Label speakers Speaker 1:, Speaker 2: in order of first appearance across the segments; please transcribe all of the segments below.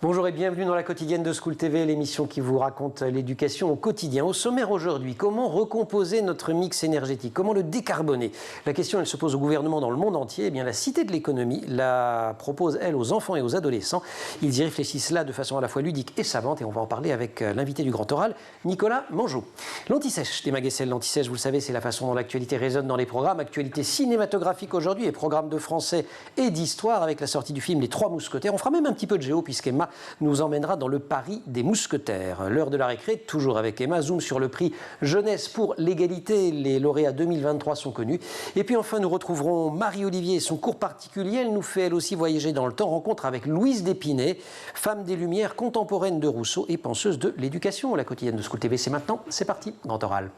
Speaker 1: Bonjour et bienvenue dans la quotidienne de School TV, l'émission qui vous raconte l'éducation au quotidien. Au sommaire aujourd'hui, comment recomposer notre mix énergétique? Comment le décarboner? La question, elle se pose au gouvernement dans le monde entier. Eh bien, la Cité de l'économie la propose, elle, aux enfants et aux adolescents. Ils y réfléchissent là de façon à la fois ludique et savante. Et on va en parler avec l'invité du Grand Oral, Nicolas Mangeot. L'anti-sèche des Maguessel. L'anti-sèche, vous le savez, c'est la façon dont l'actualité résonne dans les programmes. Actualité cinématographique aujourd'hui et programme de français et d'histoire avec la sortie du film Les Trois Mousquetaires. On fera même un petit peu de géo puisqu'Emma nous emmènera dans le Paris des mousquetaires. L'heure de la récré, toujours avec Emma, zoom sur le prix Jeunesse pour l'égalité. Les lauréats 2023 sont connus. Et puis enfin, nous retrouverons Marie-Olivier et son cours particulier. Elle nous fait elle aussi voyager dans le temps. Rencontre avec Louise d'Épinay, femme des Lumières, contemporaine de Rousseau et penseuse de l'éducation. La quotidienne de School TV, c'est maintenant. C'est parti, Grand Oral.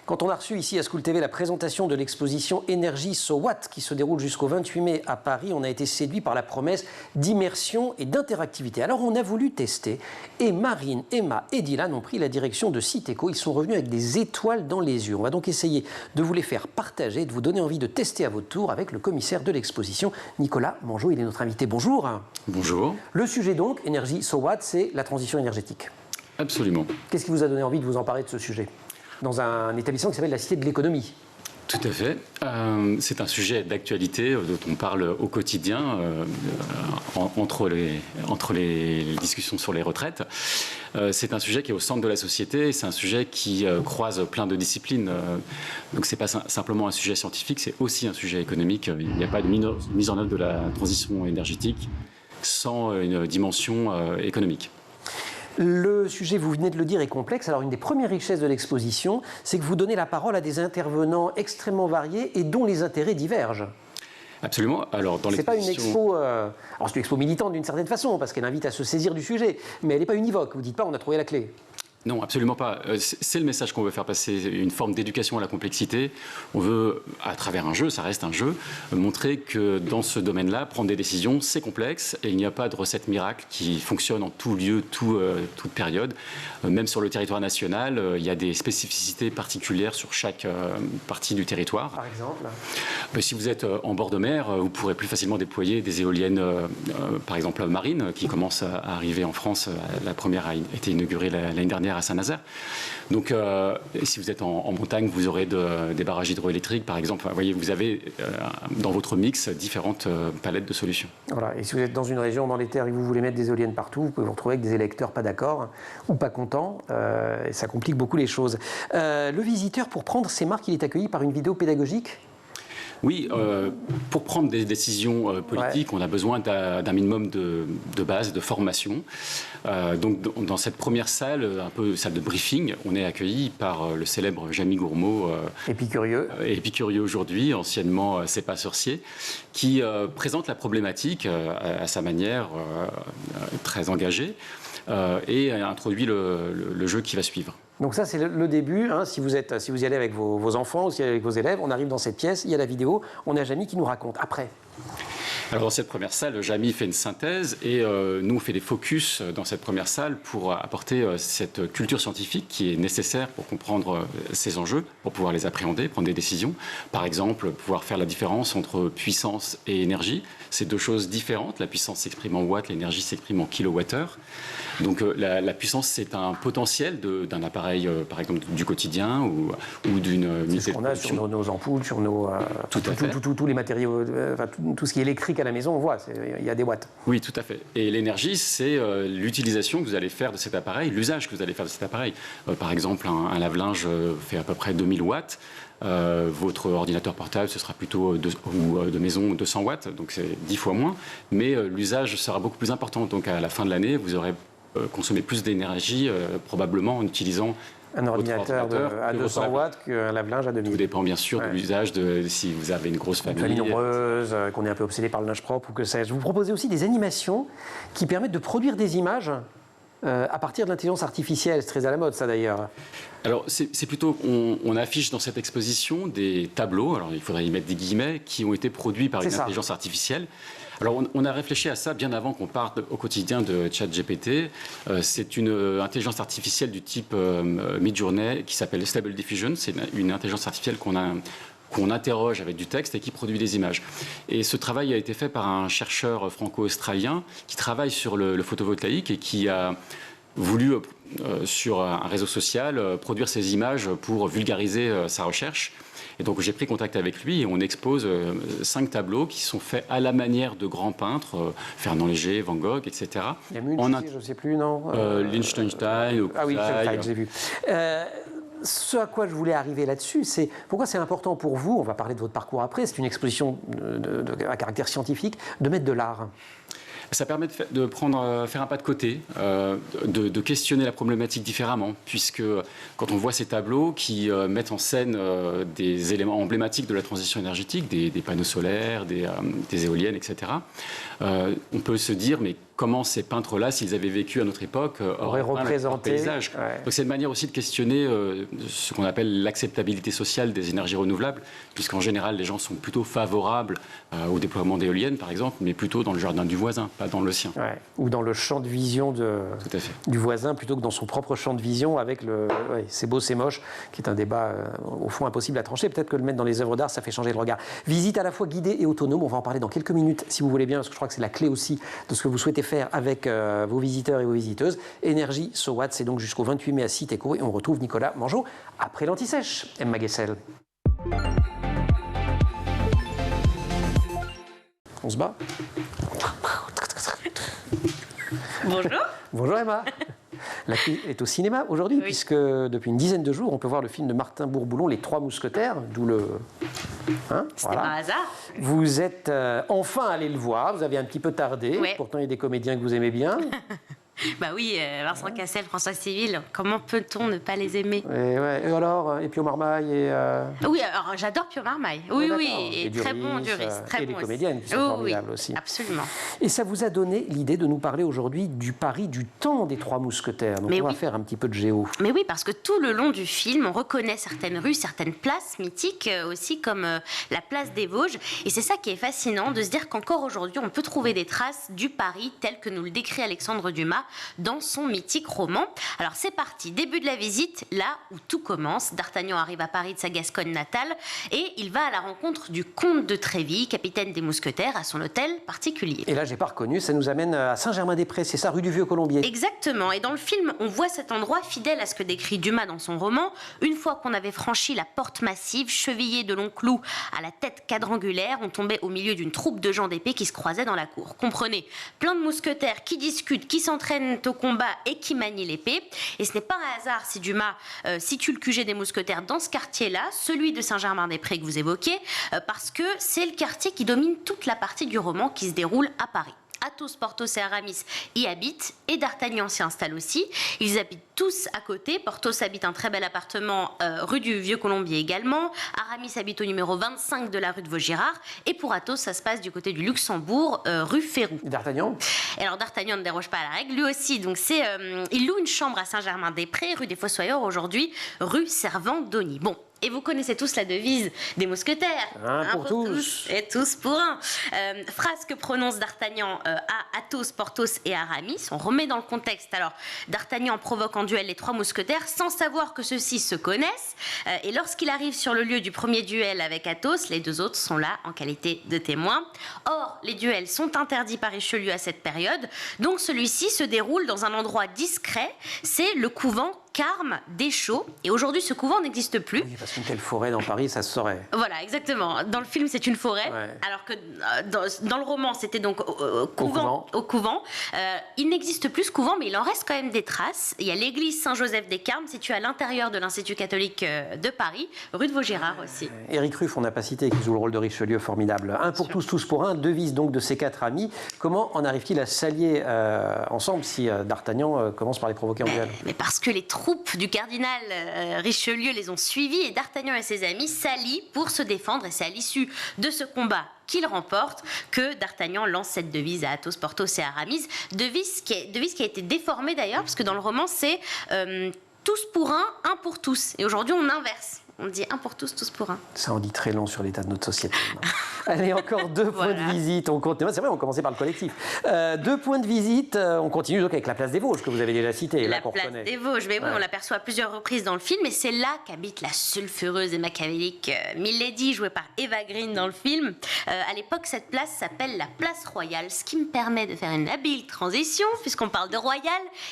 Speaker 1: Quand on a reçu ici à School TV la présentation de l'exposition Énergie So What qui se déroule jusqu'au 28 mai à Paris, on a été séduit par la promesse d'immersion et d'interactivité. Alors on a voulu tester et Marine, Emma et Dylan ont pris la direction de Citéco. Ils sont revenus avec des étoiles dans les yeux. On va donc essayer de vous les faire partager, de vous donner envie de tester à votre tour avec le commissaire de l'exposition, Nicolas Mangeot. Il est notre invité. Bonjour.
Speaker 2: Bonjour.
Speaker 1: Le sujet donc, Énergie So What, c'est la transition énergétique.
Speaker 2: Absolument.
Speaker 1: Qu'est-ce qui vous a donné envie de vous emparer de ce sujet dans un établissement qui s'appelle la Cité de l'économie?
Speaker 2: Tout à fait. C'est un sujet d'actualité dont on parle au quotidien entre les discussions sur les retraites. C'est un sujet qui est au centre de la société. C'est un sujet qui croise plein de disciplines. Donc c'est pas simplement un sujet scientifique, c'est aussi un sujet économique. Il n'y a pas de mise en œuvre de la transition énergétique sans une dimension économique.
Speaker 1: Le sujet, vous venez de le dire, est complexe. Alors, une des premières richesses de l'exposition, c'est que vous donnez la parole à des intervenants extrêmement variés et dont les intérêts divergent.
Speaker 2: Absolument. Alors, dans
Speaker 1: c'est pas une expo. Alors, c'est une expo militante d'une certaine façon, parce qu'elle invite à se saisir du sujet, mais elle n'est pas univoque. Vous ne dites pas, on a trouvé la clé.
Speaker 2: Non, absolument pas. C'est le message qu'on veut faire passer, une forme d'éducation à la complexité. On veut, à travers un jeu, ça reste un jeu, montrer que dans ce domaine-là, prendre des décisions, c'est complexe et il n'y a pas de recette miracle qui fonctionne en tout lieu, toute période. Même sur le territoire national, il y a des spécificités particulières sur chaque partie du territoire.
Speaker 1: Par exemple,
Speaker 2: si vous êtes en bord de mer, vous pourrez plus facilement déployer des éoliennes, par exemple marines, qui commencent à arriver en France. La première a été inaugurée l'année dernière à Saint-Nazaire. Donc, si vous êtes en montagne, vous aurez des barrages hydroélectriques, par exemple. Enfin, vous voyez, vous avez dans votre mix différentes palettes de solutions.
Speaker 1: Voilà. Et si vous êtes dans une région, dans les terres, et que vous voulez mettre des éoliennes partout, vous pouvez vous retrouver avec des électeurs pas d'accord ou pas contents. Et ça complique beaucoup les choses. Le visiteur, pour prendre ses marques, il est accueilli par une vidéo pédagogique.
Speaker 2: Oui, pour prendre des décisions politiques, on a besoin d'un minimum de base, de formation. Donc, dans cette première salle, un peu salle de briefing, on est accueilli par le célèbre Jamie Gourmaud,
Speaker 1: épicurieux
Speaker 2: aujourd'hui, anciennement C'est pas sorcier, qui présente la problématique à sa manière très engagée et introduit le jeu qui va suivre.
Speaker 1: Donc ça, c'est le début. Hein, si vous y allez avec vos enfants, ou si vous y allez avec vos élèves, on arrive dans cette pièce, il y a la vidéo, on a Jamie qui nous raconte. Après.
Speaker 2: Alors dans cette première salle, Jamie fait une synthèse et nous on fait des focus dans cette première salle pour apporter cette culture scientifique qui est nécessaire pour comprendre ces enjeux, pour pouvoir les appréhender, prendre des décisions. Par exemple, pouvoir faire la différence entre puissance et énergie. C'est deux choses différentes. La puissance s'exprime en watts, l'énergie s'exprime en kilowattheure. Donc la puissance, c'est un potentiel d'un appareil, par exemple du quotidien ou d'une unité.
Speaker 1: C'est ce qu'on a sur nos ampoules, sur tous les matériaux, tout ce qui est électrique à la maison, on voit, il y a des watts.
Speaker 2: Oui, tout à fait. Et l'énergie, c'est l'utilisation que vous allez faire de cet appareil, l'usage que vous allez faire de cet appareil. Par exemple, un lave-linge fait à peu près 2000 watts. Votre ordinateur portable, ce sera plutôt de maison 200 watts, donc c'est 10 fois moins. Mais l'usage sera beaucoup plus important. Donc à la fin de l'année, vous aurez consommé plus d'énergie, probablement en utilisant
Speaker 1: un ordinateur à 200 watts qu'un lave-linge à 2000.
Speaker 2: Tout dépend bien sûr de l'usage, si vous avez une grosse famille.
Speaker 1: Une famille nombreuse, qu'on est un peu obsédé par le linge propre ou que sais-je. Vous proposez aussi des animations qui permettent de produire des images à partir de l'intelligence artificielle. C'est très à la mode, ça d'ailleurs.
Speaker 2: Alors, c'est plutôt, on affiche dans cette exposition des tableaux, alors il faudrait y mettre des guillemets, qui ont été produits par une intelligence artificielle. Alors, on a réfléchi à ça bien avant qu'on parte au quotidien de ChatGPT. C'est une intelligence artificielle du type Midjourney qui s'appelle Stable Diffusion. C'est une intelligence artificielle qu'on a qu'on interroge avec du texte et qui produit des images. Et ce travail a été fait par un chercheur franco-australien qui travaille sur le photovoltaïque et qui a voulu, sur un réseau social, produire ces images pour vulgariser sa recherche. Et donc j'ai pris contact avec lui et on expose 5 tableaux qui sont faits à la manière de grands peintres, Fernand Léger, Van Gogh, etc.
Speaker 1: Il y a Munch, je ne sais plus, non
Speaker 2: Liechtenstein,
Speaker 1: ah oui, Liechtenstein, j'ai vu. Ce à quoi je voulais arriver là-dessus, c'est pourquoi c'est important pour vous, on va parler de votre parcours après, c'est une exposition à caractère scientifique, de mettre de l'art.
Speaker 2: Ça permet de faire un pas de côté, de questionner la problématique différemment, puisque quand on voit ces tableaux qui mettent en scène des éléments emblématiques de la transition énergétique, des panneaux solaires, des éoliennes, etc., on peut se dire, mais comment ces peintres-là, s'ils avaient vécu à notre époque, auraient représenté le paysage. Ouais. Donc c'est une manière aussi de questionner ce qu'on appelle l'acceptabilité sociale des énergies renouvelables, puisqu'en général, les gens sont plutôt favorables au déploiement d'éoliennes, par exemple, mais plutôt dans le jardin du voisin, pas dans le sien.
Speaker 1: Ouais. Ou dans le champ de vision du voisin, plutôt que dans son propre champ de vision, avec c'est beau, c'est moche, qui est un débat, au fond, impossible à trancher. Peut-être que le mettre dans les œuvres d'art, ça fait changer le regard. Visite à la fois guidée et autonome, on va en parler dans quelques minutes, si vous voulez bien, parce que je crois que c'est la clé aussi de ce que vous souhaitez faire avec vos visiteurs et vos visiteuses. Énergie So What, c'est donc jusqu'au 28 mai à Citeco et on retrouve Nicolas Mangeot après l'Anti-Sèche. Emma Guessel. On se bat.
Speaker 3: Bonjour.
Speaker 1: Bonjour Emma. La clé est au cinéma aujourd'hui, puisque depuis une dizaine de jours, on peut voir le film de Martin Bourboulon, Les Trois Mousquetaires, d'où le...
Speaker 3: C'était par hasard.
Speaker 1: Vous êtes enfin allé le voir, vous avez un petit peu tardé, pourtant il y a des comédiens que vous aimez bien.
Speaker 3: Bah oui, Vincent Cassel, François Civil, comment peut-on ne pas les aimer?
Speaker 1: Et alors, et Pio Marmaille
Speaker 3: Oui, alors j'adore Pio Marmaille. Oui, et très bon Duris.
Speaker 1: Et les comédiennes qui sont formidables aussi.
Speaker 3: Absolument.
Speaker 1: Et ça vous a donné l'idée de nous parler aujourd'hui du Paris du temps des Trois Mousquetaires. Donc on va faire un petit peu de géo.
Speaker 3: Mais oui, parce que tout le long du film, on reconnaît certaines rues, certaines places mythiques aussi, comme la place des Vosges. Et c'est ça qui est fascinant, de se dire qu'encore aujourd'hui, on peut trouver des traces du Paris tel que nous le décrit Alexandre Dumas dans son mythique roman. Alors c'est parti, début de la visite, là où tout commence. D'Artagnan arrive à Paris de sa Gascogne natale et il va à la rencontre du comte de Tréville, capitaine des mousquetaires, à son hôtel particulier.
Speaker 1: Et là, j'ai pas reconnu, ça nous amène à Saint-Germain-des-Prés, c'est ça, rue du Vieux-Colombier.
Speaker 3: Exactement, et dans le film, on voit cet endroit fidèle à ce que décrit Dumas dans son roman. Une fois qu'on avait franchi la porte massive, chevillée de longs clous à la tête quadrangulaire, on tombait au milieu d'une troupe de gens d'épée qui se croisaient dans la cour. Comprenez, plein de mousquetaires qui discutent, qui s'entraînent au combat et qui manient l'épée. Et ce n'est pas un hasard si Dumas situe le QG des mousquetaires dans ce quartier-là, celui de Saint-Germain-des-Prés que vous évoquez, parce que c'est le quartier qui domine toute la partie du roman qui se déroule à Paris. Athos, Porthos et Aramis y habitent et D'Artagnan s'y installe aussi. Ils habitent tous à côté. Porthos habite un très bel appartement rue du Vieux-Colombier également. Aramis habite au numéro 25 de la rue de Vaugirard. Et pour Athos, ça se passe du côté du Luxembourg, rue Férou.
Speaker 1: Et D'Artagnan ?
Speaker 3: Et alors D'Artagnan ne déroge pas à la règle. Lui aussi, donc il loue une chambre à Saint-Germain-des-Prés, rue des Fossoyeurs aujourd'hui, rue Servant-Dony. Bon. Et vous connaissez tous la devise des mousquetaires.
Speaker 1: Un pour tous.
Speaker 3: Et tous pour un. Phrase que prononce D'Artagnan à Athos, Porthos et Aramis. On remet dans le contexte. Alors, D'Artagnan provoque en duel les trois mousquetaires sans savoir que ceux-ci se connaissent. Et lorsqu'il arrive sur le lieu du premier duel avec Athos, les deux autres sont là en qualité de témoins. Or, les duels sont interdits par Richelieu à cette période. Donc, celui-ci se déroule dans un endroit discret. C'est le couvent Carme d'Échaud. Et aujourd'hui, ce couvent n'existe plus.
Speaker 1: Oui, parce qu'une telle forêt dans Paris, ça se saurait.
Speaker 3: Voilà, exactement. Dans le film, c'est une forêt, alors que dans le roman, c'était donc au couvent. Il n'existe plus ce couvent, mais il en reste quand même des traces. Il y a l'église Saint-Joseph des Carmes, située à l'intérieur de l'Institut catholique de Paris, rue de Vaugirard aussi.
Speaker 1: Éric Ruff, on n'a pas cité, qui joue le rôle de Richelieu, formidable. Un pour tous, tous pour un, devise donc de ces quatre amis. Comment en arrive-t-il à s'allier ensemble si D'Artagnan commence par les provoquer en duel ?
Speaker 3: Mais parce que les troupes du cardinal Richelieu les ont suivis et D'Artagnan et ses amis s'allient pour se défendre. Et c'est à l'issue de ce combat qu'il remporte que D'Artagnan lance cette devise à Athos, Porthos et Aramis. Devise qui a été déformée d'ailleurs, parce que dans le roman, c'est tous pour un pour tous. Et aujourd'hui, on inverse. On dit un pour tous, tous pour un.
Speaker 1: Ça en dit très long sur l'état de notre société. Allez, encore 2 points de visite. On continue. C'est vrai, on commençait par le collectif. 2 points de visite. On continue donc avec la place des Vosges que vous avez déjà citée.
Speaker 3: La place des Vosges, mais oui, on l'aperçoit à plusieurs reprises dans le film, et c'est là qu'habite la sulfureuse et machiavélique Milady, jouée par Eva Green dans le film. À l'époque, cette place s'appelle la place royale, ce qui me permet de faire une habile transition, puisqu'on parle de royal,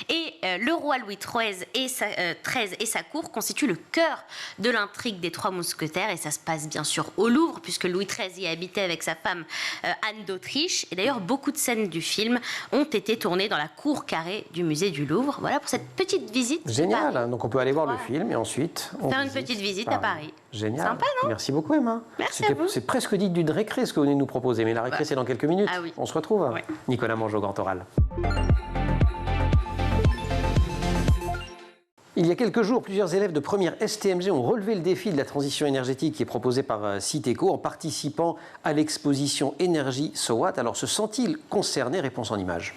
Speaker 3: et le roi Louis XIII et sa cour constituent le cœur de l'intrigue des Trois Mousquetaires, et ça se passe bien sûr au Louvre, puisque Louis XIII y habitait avec sa femme Anne d'Autriche, et d'ailleurs beaucoup de scènes du film ont été tournées dans la cour carrée du musée du Louvre. Voilà pour cette petite visite.
Speaker 1: Génial, hein, donc on peut aller voir le film et ensuite
Speaker 3: faire une petite visite à Paris.
Speaker 1: Génial.
Speaker 3: Sympa, non?
Speaker 1: Merci beaucoup, Emma.
Speaker 3: Merci à vous.
Speaker 1: C'est presque dit d'une récré ce que vous venez de nous proposer, mais la récré c'est dans quelques minutes.
Speaker 3: Ah oui.
Speaker 1: On se retrouve.
Speaker 3: Ouais.
Speaker 1: Nicolas Mangeot, Grand Oral. Il y a quelques jours, plusieurs élèves de première STMG ont relevé le défi de la transition énergétique qui est proposé par Citeco en participant à l'exposition Énergie So What. Alors, se sent-ils concernés? Réponse en images.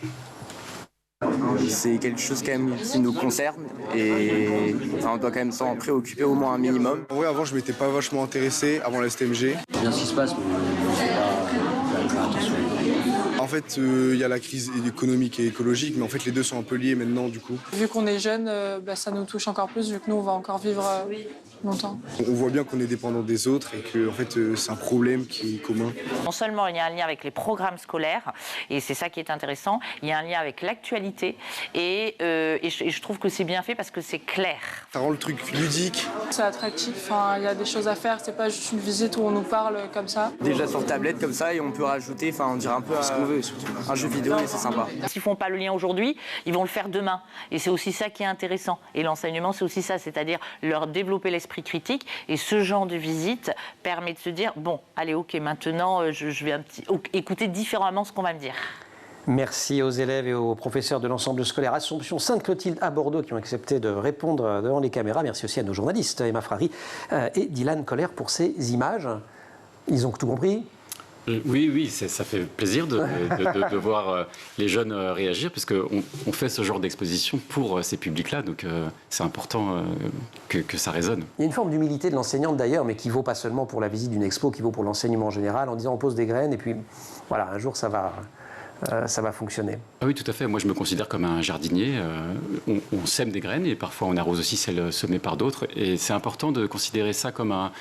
Speaker 4: C'est quelque chose quand même qui nous concerne et enfin, on doit quand même s'en préoccuper au moins un minimum.
Speaker 5: En vrai, avant, je m'étais pas vachement intéressé avant la STMG.
Speaker 6: C'est bien ce qui se passe, mais je sais pas faire attention.
Speaker 5: En fait, il y a la crise économique et écologique, mais en fait, les deux sont un peu liés maintenant, du coup.
Speaker 7: Vu qu'on est jeune, ça nous touche encore plus, vu que nous, on va encore vivre longtemps.
Speaker 5: On voit bien qu'on est dépendant des autres et que en fait, c'est un problème qui est commun.
Speaker 8: Non seulement il y a un lien avec les programmes scolaires, et c'est ça qui est intéressant, il y a un lien avec l'actualité, et je trouve que c'est bien fait parce que c'est clair.
Speaker 5: Ça rend le truc ludique.
Speaker 7: C'est attractif, il y a des choses à faire, c'est pas juste une visite où on nous parle comme ça.
Speaker 4: Déjà sur tablette comme ça et on peut rajouter, enfin on dirait un peu ce qu'on veut, un jeu vidéo et c'est sympa.
Speaker 8: S'ils font pas le lien aujourd'hui, ils vont le faire demain, et c'est aussi ça qui est intéressant. Et l'enseignement, c'est aussi ça, c'est-à-dire leur développer l'esprit critique, et ce genre de visite permet de se dire, bon, allez, ok, maintenant je vais écouter différemment ce qu'on va me dire.
Speaker 1: Merci aux élèves et aux professeurs de l'ensemble scolaire Assomption Sainte-Clotilde à Bordeaux qui ont accepté de répondre devant les caméras. Merci aussi à nos journalistes, Emma Frary et Dylan Coller pour ces images. Ils ont tout compris?
Speaker 2: Oui, ça fait plaisir de voir les jeunes réagir, parce qu'on fait ce genre d'exposition pour ces publics-là, donc c'est important que ça résonne. Il
Speaker 1: y a une forme d'humilité de l'enseignante d'ailleurs, mais qui vaut pas seulement pour la visite d'une expo, qui vaut pour l'enseignement en général, en disant on pose des graines et puis voilà, un jour ça va fonctionner.
Speaker 2: Ah oui, tout à fait. Moi, je me considère comme un jardinier. On sème des graines et parfois on arrose aussi celles semées par d'autres. Et c'est important de considérer ça comme un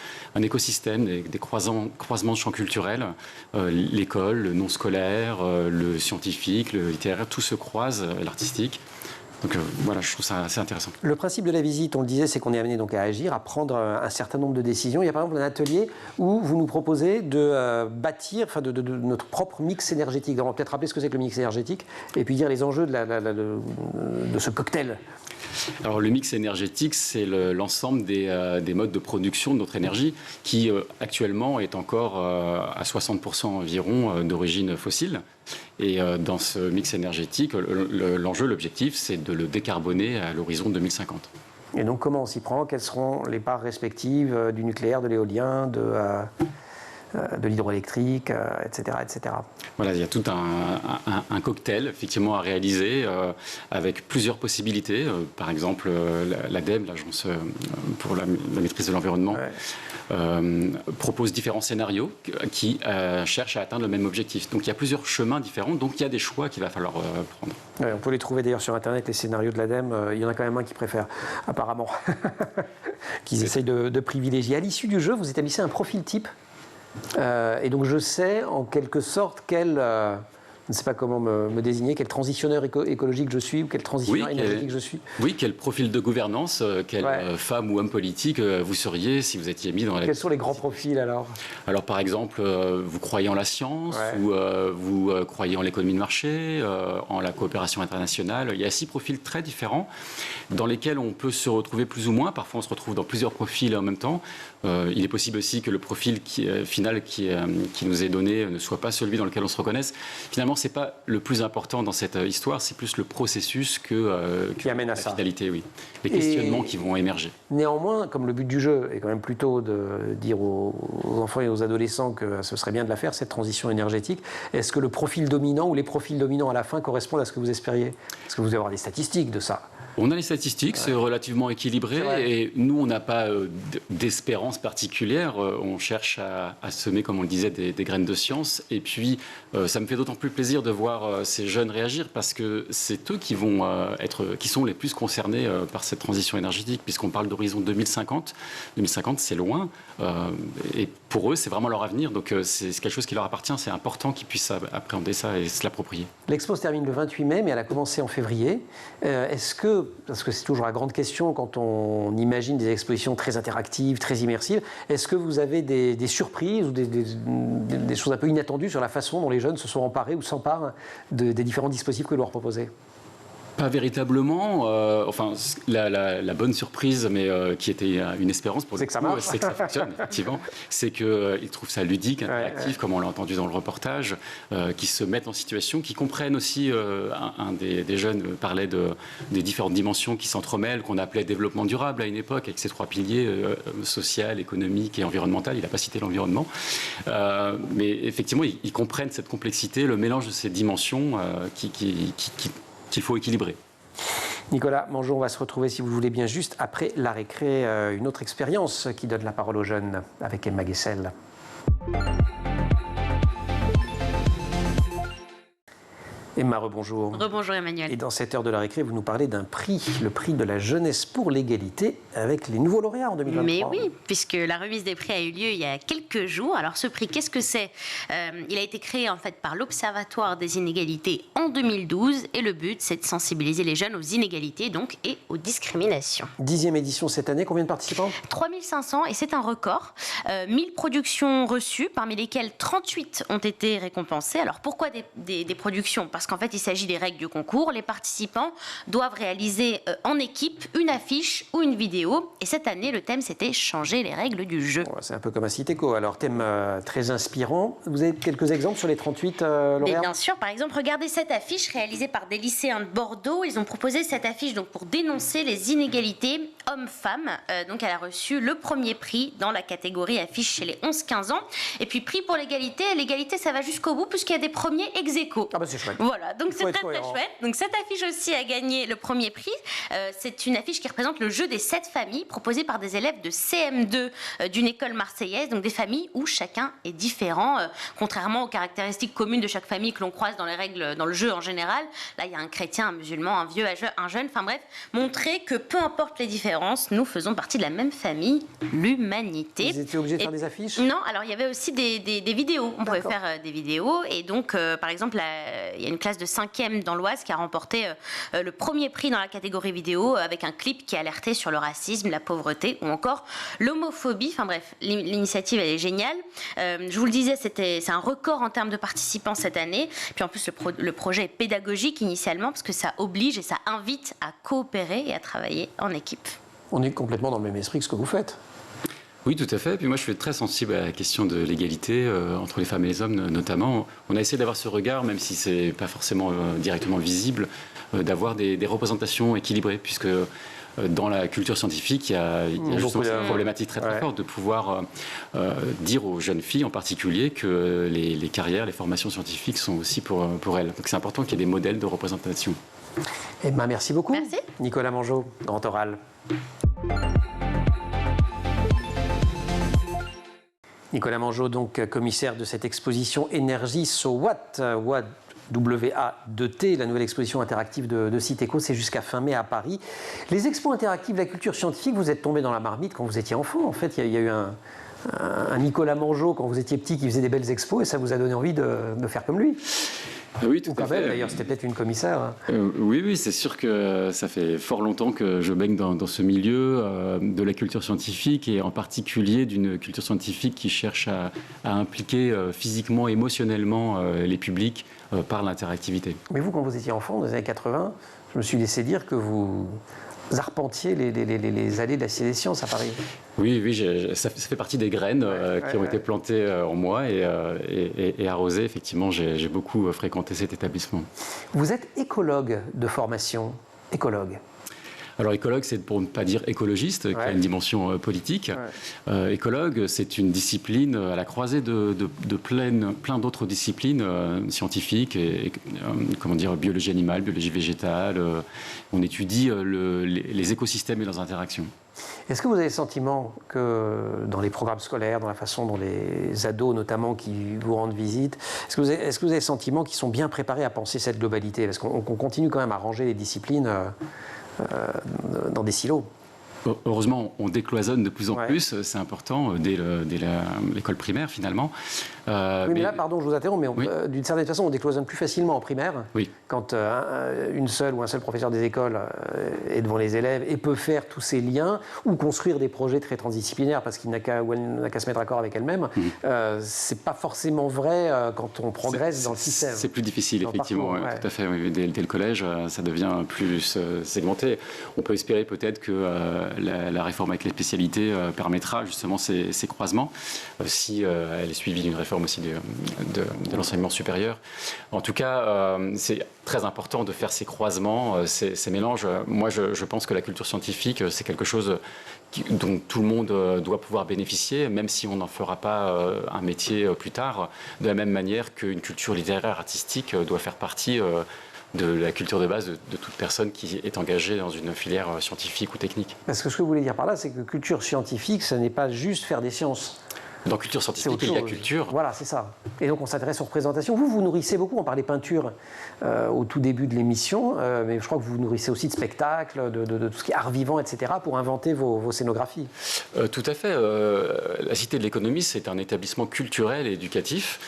Speaker 2: écosystème, des croisements de champs culturels. L'école, le non scolaire, le scientifique, le littéraire, tout se croise, l'artistique. Donc voilà, je trouve ça assez intéressant.
Speaker 1: Le principe de la visite, on le disait, c'est qu'on est amené donc à agir, à prendre un certain nombre de décisions. Il y a par exemple un atelier où vous nous proposez de bâtir de notre propre mix énergétique. On va peut-être rappeler ce que c'est que le mix énergétique et puis dire les enjeux de ce cocktail.
Speaker 2: Alors le mix énergétique, c'est l'ensemble des modes de production de notre énergie qui actuellement est encore à 60% environ d'origine fossile. Et dans ce mix énergétique, l'enjeu, l'objectif, c'est de le décarboner à l'horizon 2050.
Speaker 1: Et donc comment on s'y prend? Quelles seront les parts respectives du nucléaire, de l'éolien, de l'hydroélectrique, etc., etc.
Speaker 2: Voilà, il y a tout un cocktail effectivement à réaliser avec plusieurs possibilités. Par exemple, l'ADEME, l'Agence pour la maîtrise de l'environnement, propose différents scénarios qui cherchent à atteindre le même objectif. Donc il y a plusieurs chemins différents, donc il y a des choix qu'il va falloir prendre.
Speaker 1: Ouais, on peut les trouver d'ailleurs sur Internet, les scénarios de l'ADEME. Il y en a quand même un qui préfère, apparemment, qu'ils essayent de privilégier. À l'issue du jeu, vous établissez un profil type. Et donc je sais en quelque sorte je ne sais pas comment me désigner, quel transitionneur écologique je suis ou quel transitionneur énergétique je suis.
Speaker 2: Oui, quel profil de gouvernance, quelle femme ou homme politique vous seriez si vous étiez mis dans la...
Speaker 1: Quels sont les grands profils alors?
Speaker 2: Alors par exemple, vous croyez en la science, ou vous croyez en l'économie de marché, en la coopération internationale. Il y a 6 profils très différents dans lesquels on peut se retrouver plus ou moins. Parfois on se retrouve dans plusieurs profils en même temps. Il est possible aussi que le profil final qui nous est donné ne soit pas celui dans lequel on se reconnaisse. Finalement, c'est pas le plus important dans cette histoire, c'est plus le processus que
Speaker 1: qui amène à
Speaker 2: la
Speaker 1: ça.
Speaker 2: finalité, oui. Les questionnements qui vont émerger.
Speaker 1: Néanmoins, comme le but du jeu est quand même plutôt de dire aux enfants et aux adolescents que ce serait bien de la faire, cette transition énergétique, est-ce que le profil dominant ou les profils dominants à la fin correspondent à ce que vous espériez? Est-ce que vous allez avoir des statistiques de ça?
Speaker 2: On a les statistiques, c'est relativement équilibré et nous, on n'a pas d'espérance particulière. On cherche à semer, comme on le disait, des graines de science. Et puis, ça me fait d'autant plus plaisir de voir ces jeunes réagir parce que c'est eux qui sont les plus concernés par cette transition énergétique, puisqu'on parle d'horizon 2050. 2050, c'est loin. Et pour eux, c'est vraiment leur avenir. Donc, c'est quelque chose qui leur appartient. C'est important qu'ils puissent appréhender ça et se l'approprier.
Speaker 1: L'expo se termine le 28 mai, mais elle a commencé en février. Est-ce que, parce que c'est toujours la grande question quand on imagine des expositions très interactives, très immersives, est-ce que vous avez des surprises ou des choses un peu inattendues sur la façon dont les jeunes se sont emparés ou s'emparent des différents dispositifs que vous leur proposez?
Speaker 2: Pas véritablement. Enfin, la bonne surprise, mais qui était une espérance pour
Speaker 1: c'est que ça marche.
Speaker 2: C'est que ça fonctionne, effectivement. C'est qu'ils trouvent ça ludique, interactif, comme on l'a entendu dans le reportage, qui se mettent en situation, qui comprennent aussi, un des jeunes parlait des différentes dimensions qui s'entremêlent, qu'on appelait développement durable à une époque, avec ces 3 piliers, social, économique et environnemental. Il n'a pas cité l'environnement. Mais effectivement, ils comprennent cette complexité, le mélange de ces dimensions qu'il faut équilibrer.
Speaker 1: Nicolas Mangeot, on va se retrouver, si vous le voulez bien, juste après la récré, une autre expérience qui donne la parole aux jeunes avec Emma Guessel. Emma, rebonjour.
Speaker 3: Rebonjour Emmanuel.
Speaker 1: Et dans cette heure de la récré, vous nous parlez d'un prix, le prix de la jeunesse pour l'égalité, avec les nouveaux lauréats en 2023.
Speaker 3: Mais oui, puisque la remise des prix a eu lieu il y a quelques jours. Alors ce prix, qu'est-ce que c'est? Il a été créé en fait par l'Observatoire des inégalités en 2012 et le but, c'est de sensibiliser les jeunes aux inégalités donc et aux discriminations.
Speaker 1: 10e édition cette année, combien de participants?
Speaker 3: 3500 et c'est un record. 1000 productions reçues, parmi lesquelles 38 ont été récompensées. Alors pourquoi des productions? Parce qu'en fait, il s'agit des règles du concours. Les participants doivent réaliser en équipe une affiche ou une vidéo. Et cette année, le thème, c'était changer les règles du jeu.
Speaker 1: C'est un peu comme un Citéco. Alors, thème très inspirant. Vous avez quelques exemples sur les 38 lauréats?
Speaker 3: Bien sûr. Par exemple, regardez cette affiche réalisée par des lycéens de Bordeaux. Ils ont proposé cette affiche donc, pour dénoncer les inégalités hommes-femmes. Donc, elle a reçu le premier prix dans la catégorie affiche chez les 11-15 ans. Et puis, prix pour l'égalité. L'égalité, ça va jusqu'au bout puisqu'il y a des premiers ex-aequo.
Speaker 1: Ah bah c'est chouette.
Speaker 3: Voilà, donc c'est très chouette. Donc cette affiche aussi a gagné le premier prix. C'est une affiche qui représente le jeu des 7 familles proposée par des élèves de CM2 d'une école marseillaise. Donc des familles où chacun est différent, contrairement aux caractéristiques communes de chaque famille que l'on croise dans les règles, dans le jeu en général. Là, il y a un chrétien, un musulman, un vieux, un jeune. Enfin bref, montrer que peu importe les différences, nous faisons partie de la même famille, l'humanité.
Speaker 1: Vous étiez obligé de faire des affiches?
Speaker 3: Non, alors il y avait aussi des vidéos. On pouvait faire des vidéos. Et donc, par exemple, il y a une classe de 5e dans l'Oise qui a remporté le premier prix dans la catégorie vidéo avec un clip qui alertait sur le racisme, la pauvreté ou encore l'homophobie. Enfin bref, l'initiative elle est géniale. Je vous le disais, c'est un record en termes de participants cette année. Puis en plus, le projet est pédagogique initialement parce que ça oblige et ça invite à coopérer et à travailler en équipe.
Speaker 1: On est complètement dans le même esprit que ce que vous faites.
Speaker 2: Oui, tout à fait. Et puis moi, je suis très sensible à la question de l'égalité entre les femmes et les hommes, notamment. On a essayé d'avoir ce regard, même si ce n'est pas forcément directement visible, d'avoir des représentations équilibrées, puisque dans la culture scientifique, il y a justement cette problématique très forte de pouvoir dire aux jeunes filles en particulier que les carrières, les formations scientifiques sont aussi pour elles. Donc c'est important qu'il y ait des modèles de représentation.
Speaker 1: Emma, merci beaucoup.
Speaker 3: Merci.
Speaker 1: Nicolas Mangeot, Grand Oral. Nicolas Mangeot, donc commissaire de cette exposition Énergie So What, WA2T, la nouvelle exposition interactive de Citéco, c'est jusqu'à fin mai à Paris. Les expos interactives de la culture scientifique, vous êtes tombé dans la marmite quand vous étiez enfant. En fait, il y a eu un Nicolas Mangeot quand vous étiez petit qui faisait des belles expos et ça vous a donné envie de faire comme lui.
Speaker 2: Oui, tout à fait.
Speaker 1: D'ailleurs, c'était peut-être une commissaire.
Speaker 2: Oui, c'est sûr que ça fait fort longtemps que je baigne dans ce milieu de la culture scientifique et en particulier d'une culture scientifique qui cherche à impliquer physiquement, émotionnellement les publics par l'interactivité.
Speaker 1: Mais vous, quand vous étiez enfant, dans les années 80, je me suis laissé dire que vous arpentiez les allées de la Cité des Sciences à Paris.
Speaker 2: Oui, ça fait partie des graines qui ont été plantées en moi et arrosées. Effectivement, j'ai beaucoup fréquenté cet établissement.
Speaker 1: Vous êtes écologue de formation, écologue.
Speaker 2: Alors écologue, c'est pour ne pas dire écologiste, qui a une dimension politique. Écologue, c'est une discipline à la croisée de plein d'autres disciplines scientifiques, biologie animale, biologie végétale. On étudie les écosystèmes et leurs interactions.
Speaker 1: Est-ce que vous avez le sentiment que dans les programmes scolaires, dans la façon dont les ados notamment qui vous rendent visite, est-ce que vous avez le sentiment qu'ils sont bien préparés à penser cette globalité? Parce qu'on continue quand même à ranger les disciplines dans des silos.
Speaker 2: Heureusement, on décloisonne de plus en plus, c'est important, dès l'école primaire finalement.
Speaker 1: Mais là, pardon, je vous interromps, mais d'une certaine façon, on décloisonne plus facilement en primaire, quand une seule ou un seul professeur des écoles est devant les élèves et peut faire tous ces liens ou construire des projets très transdisciplinaires parce qu'il n'a qu'à se mettre d'accord avec elle-même. C'est pas forcément vrai quand on progresse dans le système.
Speaker 2: C'est plus difficile, effectivement, tout à fait. Dès le collège, ça devient plus segmenté. On peut espérer peut-être que la réforme avec les spécialités permettra justement ces croisements, si elle est suivie d'une réforme aussi de l'enseignement supérieur. En tout cas, c'est très important de faire ces croisements, ces mélanges. Moi, je pense que la culture scientifique, c'est quelque chose dont tout le monde doit pouvoir bénéficier, même si on n'en fera pas un métier plus tard, de la même manière qu'une culture littéraire, artistique doit faire partie de la culture de base de toute personne qui est engagée dans une filière scientifique ou technique.
Speaker 1: Parce que ce que vous voulez dire par là, c'est que culture scientifique, ce n'est pas juste faire des sciences.
Speaker 2: Dans culture scientifique, il y a culture.
Speaker 1: Voilà, c'est ça. Et donc on s'intéresse aux représentations. Vous nourrissez beaucoup, on parlait peinture au tout début de l'émission, mais je crois que vous nourrissez aussi de spectacles, de tout ce qui est art vivant, etc., pour inventer vos scénographies.
Speaker 2: Tout à fait. La Cité de l'Économie, c'est un établissement culturel et éducatif.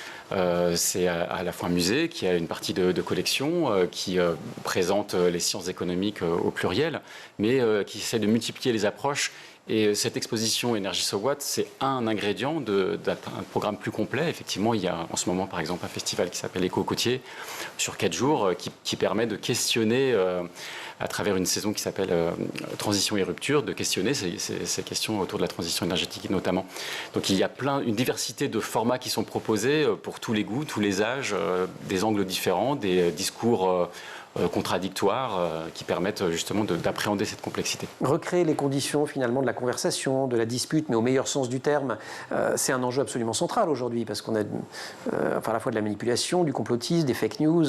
Speaker 2: C'est à la fois un musée qui a une partie de collection, qui présente les sciences économiques au pluriel, mais qui essaie de multiplier les approches. Et cette exposition Énergie So What, c'est un ingrédient d'un programme plus complet. Effectivement, il y a en ce moment, par exemple, un festival qui s'appelle Éco-Côtier sur 4 jours, qui permet de questionner, à travers une saison qui s'appelle Transition et Rupture, de questionner ces questions autour de la transition énergétique notamment. Donc il y a une diversité de formats qui sont proposés pour tous les goûts, tous les âges, des angles différents, des discours contradictoires qui permettent justement d'appréhender cette complexité.
Speaker 1: Recréer les conditions finalement de la conversation, de la dispute, mais au meilleur sens du terme, c'est un enjeu absolument central aujourd'hui parce qu'on a à la fois de la manipulation, du complotisme, des fake news.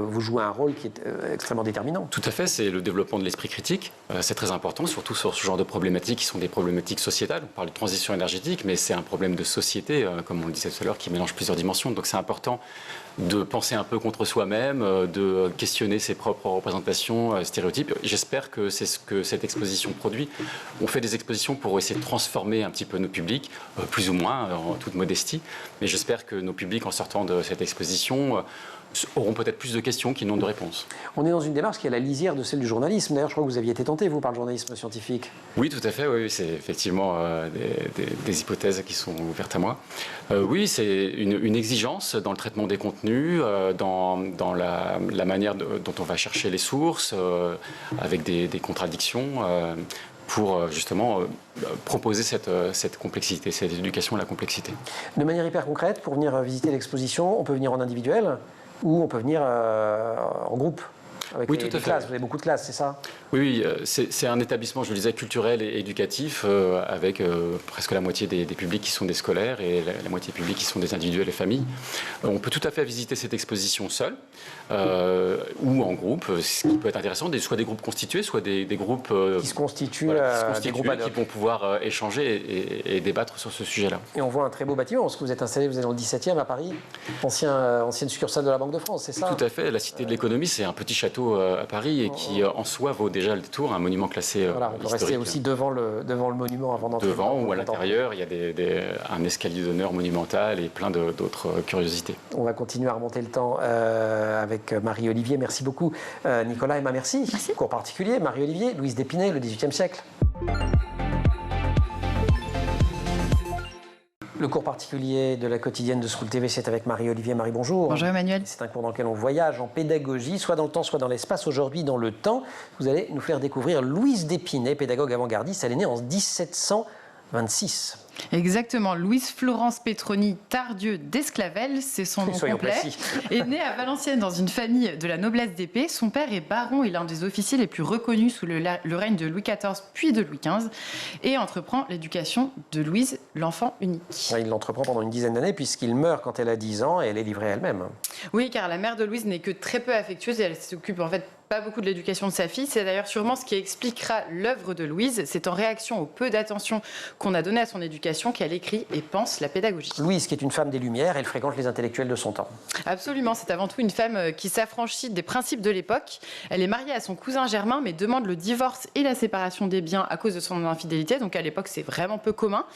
Speaker 1: Vous jouez un rôle qui est extrêmement déterminant.
Speaker 2: Tout à fait, c'est le développement de l'esprit critique. C'est très important, surtout sur ce genre de problématiques qui sont des problématiques sociétales. On parle de transition énergétique, mais c'est un problème de société, comme on le disait tout à l'heure, qui mélange plusieurs dimensions. Donc c'est important de penser un peu contre soi-même, de questionner ses propres représentations, stéréotypes. J'espère que c'est ce que cette exposition produit. On fait des expositions pour essayer de transformer un petit peu nos publics, plus ou moins, en toute modestie. Mais j'espère que nos publics, en sortant de cette exposition, auront peut-être plus de questions qu'ils n'ont de réponses.
Speaker 1: On est dans une démarche qui est à la lisière de celle du journalisme. D'ailleurs, je crois que vous aviez été tenté, vous, par le journalisme scientifique.
Speaker 2: Oui, tout à fait. Oui, c'est effectivement des hypothèses qui sont ouvertes à moi. Oui, c'est une exigence dans le traitement des contenus, dans la manière dont on va chercher les sources, avec des contradictions. Pour justement proposer cette complexité, cette éducation à la complexité.
Speaker 1: De manière hyper concrète, pour venir visiter l'exposition, on peut venir en individuel ou on peut venir en groupe avec
Speaker 2: oui,
Speaker 1: les
Speaker 2: tout à fait.
Speaker 1: classes. Vous avez beaucoup de classes, c'est ça?
Speaker 2: Oui, c'est un établissement, je le disais, culturel et éducatif, avec presque la moitié des publics qui sont des scolaires et la moitié des publics qui sont des individuels et familles. On peut tout à fait visiter cette exposition seul ou en groupe, ce qui peut être intéressant, soit des groupes constitués, soit des groupes
Speaker 1: qui se constituent,
Speaker 2: des groupes qui vont pouvoir échanger et débattre sur ce sujet-là.
Speaker 1: Et on voit un très beau bâtiment, parce que vous êtes installé, vous êtes dans le 17e à Paris, ancienne succursale de la Banque de France, c'est ça?
Speaker 2: Tout à fait, la Cité de l'Économie, c'est un petit château à Paris et qui en soi vaut déjà le détour, un monument classé
Speaker 1: voilà, on peut rester aussi devant le monument avant d'entrer.
Speaker 2: Devant ou à l'intérieur, il y a un escalier d'honneur monumental et plein d'autres curiosités.
Speaker 1: On va continuer à remonter le temps avec Marie-Olivier. Merci beaucoup Nicolas, Emma, merci. Cours particulier, Marie-Olivier, Louise d'Épinay, le XVIIIe siècle. Le cours particulier de la quotidienne de School TV, c'est avec Marie-Olivier. Marie, bonjour.
Speaker 9: Bonjour Emmanuel.
Speaker 1: C'est un cours dans lequel on voyage en pédagogie, soit dans le temps, soit dans l'espace. Aujourd'hui, dans le temps, vous allez nous faire découvrir Louise d'Épinay, pédagogue avant-gardiste. Elle est née en 1726.
Speaker 9: Exactement, Louise Florence Petroni Tardieu d'Esclavel, c'est son nom complet, est née à Valenciennes dans une famille de la noblesse d'épée. Son père est baron et l'un des officiers les plus reconnus sous le règne de Louis XIV puis de Louis XV et entreprend l'éducation de Louise, l'enfant unique.
Speaker 1: Il l'entreprend pendant une dizaine d'années puisqu'il meurt quand elle a 10 ans et elle est livrée elle-même.
Speaker 9: Oui, car la mère de Louise n'est que très peu affectueuse et elle s'occupe en fait pas beaucoup de l'éducation de sa fille. C'est d'ailleurs sûrement ce qui expliquera l'œuvre de Louise. C'est en réaction au peu d'attention qu'on a donné à son éducation qu'elle écrit et pense la pédagogie.
Speaker 1: Louise, qui est une femme des Lumières, elle fréquente les intellectuels de son temps.
Speaker 9: Absolument, c'est avant tout une femme qui s'affranchit des principes de l'époque. Elle est mariée à son cousin Germain, mais demande le divorce et la séparation des biens à cause de son infidélité. Donc à l'époque, c'est vraiment peu commun.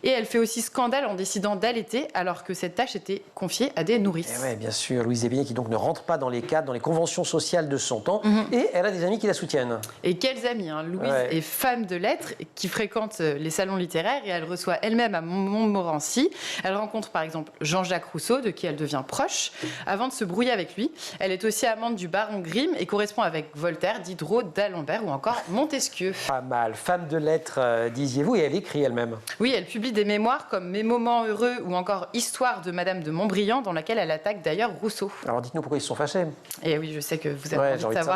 Speaker 9: Et elle fait aussi scandale en décidant d'allaiter, alors que cette tâche était confiée à des nourrices.
Speaker 1: Oui, bien sûr, Louise d'Épinay qui donc ne rentre pas dans les cadres, dans les conventions sociales de son temps. Et elle a des amis qui la soutiennent.
Speaker 9: Et quels amis, hein. Louise est femme de lettres qui fréquente les salons littéraires et elle reçoit elle-même à Montmorency. Elle rencontre par exemple Jean-Jacques Rousseau, de qui elle devient proche, avant de se brouiller avec lui. Elle est aussi amante du baron Grimm et correspond avec Voltaire, Diderot, d'Alembert ou encore Montesquieu.
Speaker 1: Pas mal. Femme de lettres, disiez-vous, et elle écrit elle-même.
Speaker 9: Oui, elle publie des mémoires comme Mes moments heureux ou encore Histoire de Madame de Montbriand, dans laquelle elle attaque d'ailleurs Rousseau.
Speaker 1: Alors dites-nous pourquoi ils se sont fâchés.
Speaker 9: Et oui, je sais que vous avez envie de savoir.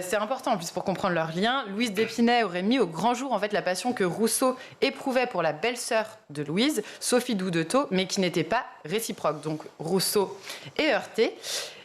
Speaker 9: C'est important en plus pour comprendre leur lien. Louise d'Épinay aurait mis au grand jour en fait la passion que Rousseau éprouvait pour la belle-sœur de Louise, Sophie d'Houdetot, mais qui n'était pas réciproque. Donc Rousseau est heurté.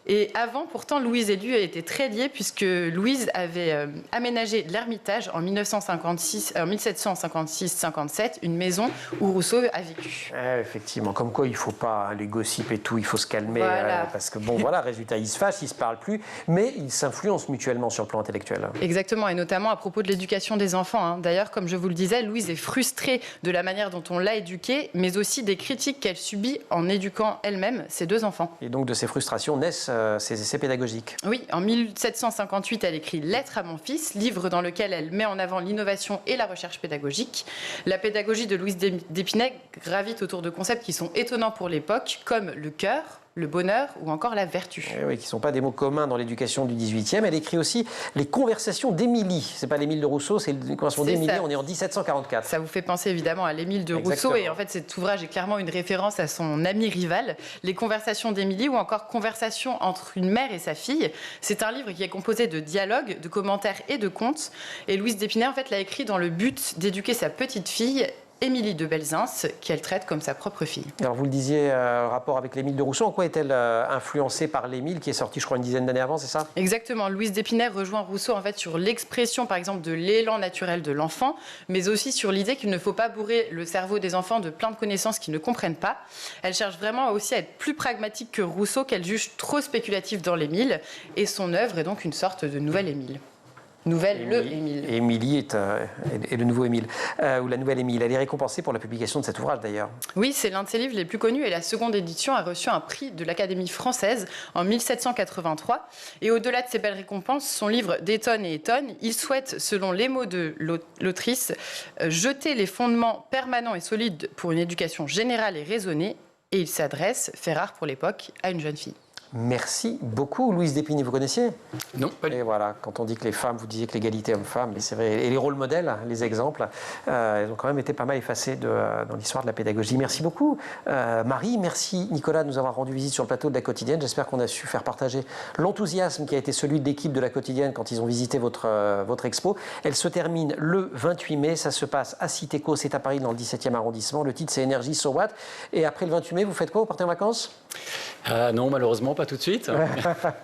Speaker 9: Et avant, pourtant, Louise et lui étaient très liés puisque Louise avait aménagé l'Ermitage en 1756-57, une maison où Rousseau a vécu.
Speaker 1: Effectivement, comme quoi il ne faut pas les gossips et tout, il faut se calmer.
Speaker 9: Voilà.
Speaker 1: Parce que bon, voilà, résultat, ils se fâchent, ils ne se parlent plus, mais ils s'influencent mutuellement sur le plan intellectuel.
Speaker 9: Exactement, et notamment à propos de l'éducation des enfants. Hein. D'ailleurs, comme je vous le disais, Louise est frustrée de la manière dont on l'a éduquée, mais aussi des critiques qu'elle subit en éduquant elle-même ses deux enfants.
Speaker 1: Et donc de ces frustrations naissent ces essais pédagogiques.
Speaker 9: Oui, en 1758, elle écrit « Lettre à mon fils », livre dans lequel elle met en avant l'innovation et la recherche pédagogique. La pédagogie de Louise d'Épinay gravite autour de concepts qui sont étonnants pour l'époque, comme le cœur, le bonheur ou encore la vertu.
Speaker 1: Oui, qui ne sont pas des mots communs dans l'éducation du XVIIIe. Elle écrit aussi les Conversations d'Émilie. Ce n'est pas l'Émile de Rousseau, c'est les Conversations d'Émilie, on est en 1744.
Speaker 9: Ça vous fait penser évidemment à l'Émile de Rousseau, et en fait cet ouvrage est clairement une référence à son ami rival. Les Conversations d'Émilie ou encore Conversations entre une mère et sa fille. C'est un livre qui est composé de dialogues, de commentaires et de contes. Et Louise d'Épinay en fait l'a écrit dans le but d'éduquer sa petite fille, Émilie de Belzins, qu'elle traite comme sa propre fille. Alors
Speaker 1: vous le disiez, rapport avec l'Émile de Rousseau, en quoi est-elle influencée par l'Émile qui est sorti, je crois, une dizaine d'années avant, c'est ça?
Speaker 9: Exactement. Louise d'Épinay rejoint Rousseau en fait sur l'expression, par exemple, de l'élan naturel de l'enfant, mais aussi sur l'idée qu'il ne faut pas bourrer le cerveau des enfants de plein de connaissances qu'ils ne comprennent pas. Elle cherche vraiment aussi à être plus pragmatique que Rousseau, qu'elle juge trop spéculatif dans l'Émile, et son œuvre est donc une sorte de nouvelle Émile. Émile.
Speaker 1: Émilie est le nouveau Émile, ou la nouvelle Émile. Elle est récompensée pour la publication de cet ouvrage d'ailleurs.
Speaker 9: Oui, c'est l'un de ses livres les plus connus et la seconde édition a reçu un prix de l'Académie française en 1783. Et au-delà de ces belles récompenses, son livre détonne et étonne. Il souhaite, selon les mots de l'autrice, jeter les fondements permanents et solides pour une éducation générale et raisonnée. Et il s'adresse, fait rare pour l'époque, à une jeune fille.
Speaker 1: Merci beaucoup, Louise d'Épinay. Vous connaissiez?
Speaker 2: Non, pas du tout.
Speaker 1: Et voilà, quand on dit que les femmes, vous disiez que l'égalité homme-femme, mais c'est vrai, et les rôles modèles, les exemples, ils ont quand même été pas mal effacés dans l'histoire de la pédagogie. Merci beaucoup, Marie. Merci, Nicolas, de nous avoir rendu visite sur le plateau de la Quotidienne. J'espère qu'on a su faire partager l'enthousiasme qui a été celui de l'équipe de la Quotidienne quand ils ont visité votre expo. Elle se termine le 28 mai. Ça se passe à Citéco, c'est à Paris, dans le 17e arrondissement. Le titre, c'est Énergie, So What. Et après le 28 mai, vous faites quoi? Vous partez en vacances?
Speaker 2: Non, malheureusement, pas tout de suite.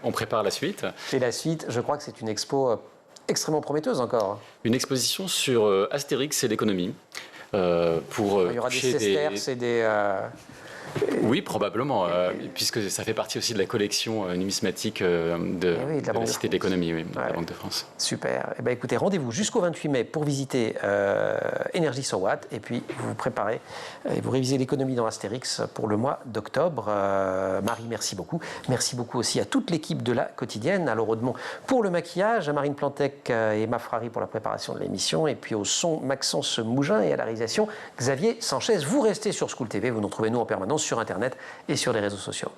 Speaker 2: On prépare la suite.
Speaker 1: Et la suite, je crois que c'est une expo extrêmement prometteuse encore.
Speaker 2: Une exposition sur Astérix et l'économie.
Speaker 1: Il y aura des sesterces et des...
Speaker 2: Oui, probablement, puisque ça fait partie aussi de la collection numismatique de la Cité de l'économie, de la Banque de France.
Speaker 1: Super. Eh bien, écoutez, rendez-vous jusqu'au 28 mai pour visiter Énergie 100 watts et puis vous vous préparez et vous révisez l'économie dans Astérix pour le mois d'octobre. Marie, merci beaucoup. Merci beaucoup aussi à toute l'équipe de La Quotidienne, à Laure Audemont pour le maquillage, à Marine Plantec et Emma Frari pour la préparation de l'émission, et puis au son Maxence Mougin et à la réalisation Xavier Sanchez. Vous restez sur School TV, vous nous retrouvez nous en permanence sur Internet et sur les réseaux sociaux.